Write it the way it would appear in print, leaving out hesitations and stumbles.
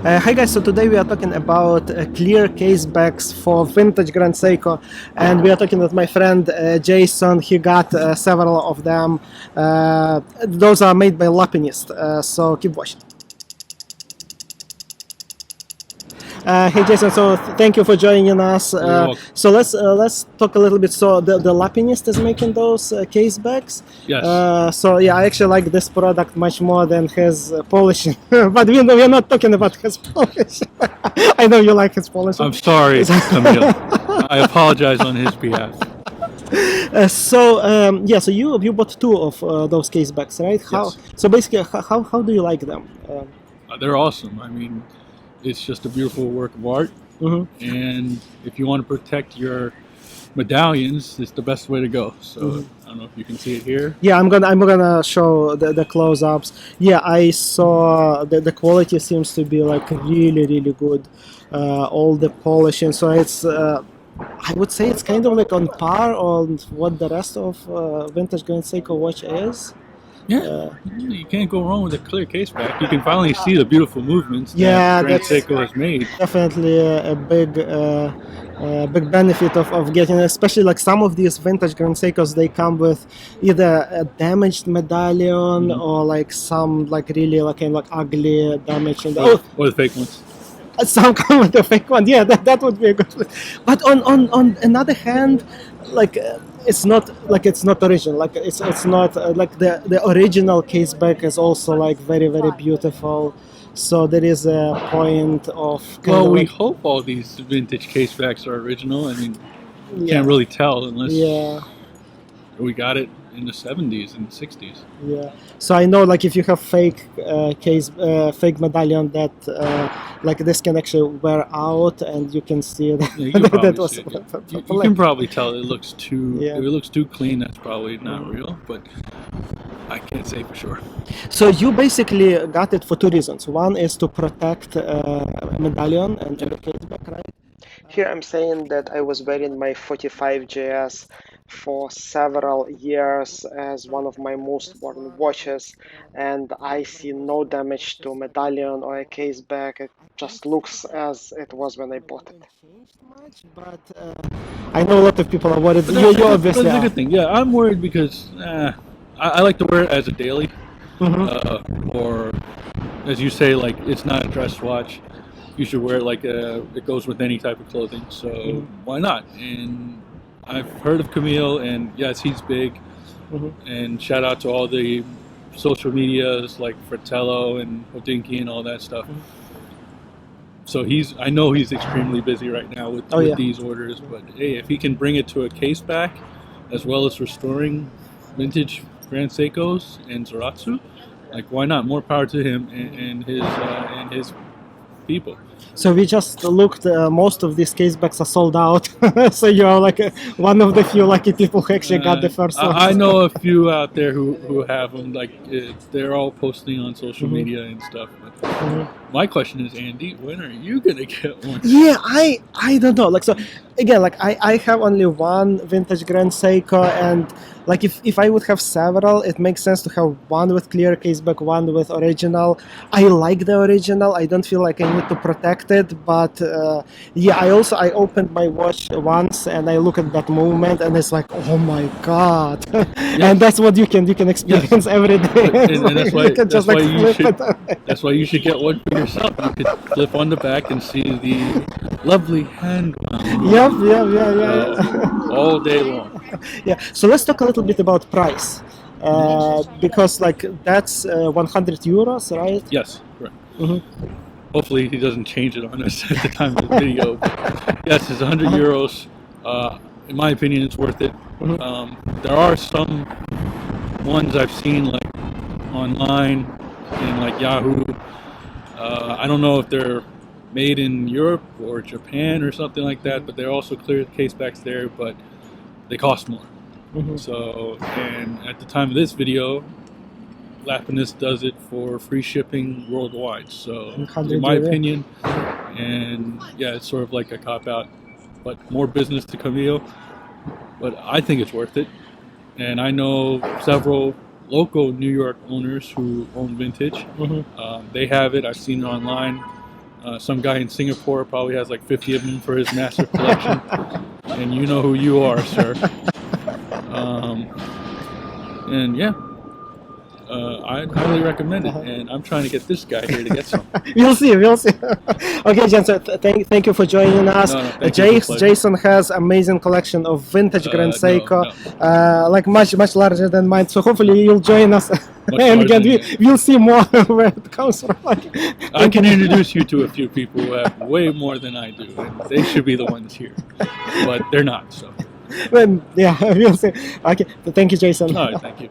Hi guys, so today we are talking about clear casebacks for vintage Grand Seiko, and we are talking with my friend Jason. He got several of them. Those are made by Lapinist, so keep watching. Hey Jason, so thank you for joining us. So let's talk a little bit. So the Lapinist is making those casebacks. Yes. So yeah, I actually like this product much more than his polishing. But we're not talking about his polishing. I know you like his polishing. I'm sorry, Camille. I apologize on his behalf. Yeah, so you bought two of those casebacks, right? Yes. So basically, how do you like them? They're awesome. I mean, it's just a beautiful work of art. And if you want to protect your medallions, it's the best way to go. So I don't know if you can see it here. Yeah, I'm gonna show the close-ups. Yeah, I saw the quality seems to be like really good. All the polishing, so it's I would say it's kind of like on par on what the rest of vintage Grand Seiko watch is. Yeah, you can't go wrong with a clear case back. You can finally see the beautiful movements Yeah, that Grand that's Seiko has made. Definitely a big benefit of getting, especially like some of these vintage Grand Seikos, they come with either a damaged medallion or like some like really like kind of like ugly damage. Or the fake ones. Some come with a fake one. Yeah, that would be a good. But on another hand, like it's not original. Like it's not like the original caseback is also like very beautiful. So there is a point of. Well, we hope all these vintage casebacks are original. I mean, you can't really tell unless we got it in the 70s and 60s. Yeah. So I know, like, if you have fake fake medallion, that like this can actually wear out, and you can see that. Yeah, you can that was. you can probably tell it looks too. If it looks too clean, that's probably not real. But I can't say for sure. So you basically got it for two reasons. One is to protect medallion and the caseback, right? Here I'm saying that I was wearing my 45GS for several years as one of my most worn watches, and I see no damage to medallion or a caseback. It just looks as it was when I bought it. But I know a lot of people are worried. You obviously that's a good thing. Yeah, I'm worried because I like to wear it as a daily, or as you say, like it's not a dress watch. You should wear it like it goes with any type of clothing. So why not? And I've heard of Camille, and yes, he's big. And shout out to all the social medias like Fratello and Hodinky and all that stuff. So I know he's extremely busy right now with these orders. But hey, if he can bring it to a case back, as well as restoring vintage Grand Seikos and Zaratsu, like why not? More power to him and his people. So we just looked, most of these casebacks are sold out. So you're like one of the few lucky people who actually got the first one. I know a few out there who have them. Like they're all posting on social media and stuff. But my question is, Andy, when are you gonna get one? Yeah, I don't know. Like, so again, like I have only one vintage Grand Seiko, and like if I would have several, it makes sense to have one with clear caseback, one with original. I like the original. I don't feel like I need to protect it, but yeah, I opened my watch once and I look at that movement and it's like, oh my god. And that's what you can experience every day. And that's why you should get one for yourself. You could flip on the back and see the lovely hand wound. Yeah. All day long. Yeah, so let's talk a little bit about price, because like that's 100 euros, right? Yes, correct. Hopefully he doesn't change it on us at the time of the video. Yes, it's 100 euros. In my opinion, it's worth it. There are some ones I've seen like online in like Yahoo. I don't know if they're made in Europe or Japan or something like that, but they're also clear casebacks there, but they cost more. So, and at the time of this video, Lapinist does it for free shipping worldwide. So, in my opinion, and yeah, it's sort of like a cop-out, but more business to Camille. But I think it's worth it. And I know several local New York owners who own vintage. They have it. I've seen it online. Some guy in Singapore probably has like 50 of them for his massive collection, and you know who you are, sir. And yeah, I'd highly recommend it, and I'm trying to get this guy here to get some. We'll see. Okay, Jen, so thank you for joining us. No, thank you, it's a pleasure. Jason has amazing collection of vintage Grand Seiko, like much larger than mine. So hopefully you'll join us, and again we'll see more where it comes from. I can introduce you to a few people who have way more than I do, and they should be the ones here, but they're not. So. Yeah, we'll see. Okay, thank you, Jason. All right, thank you.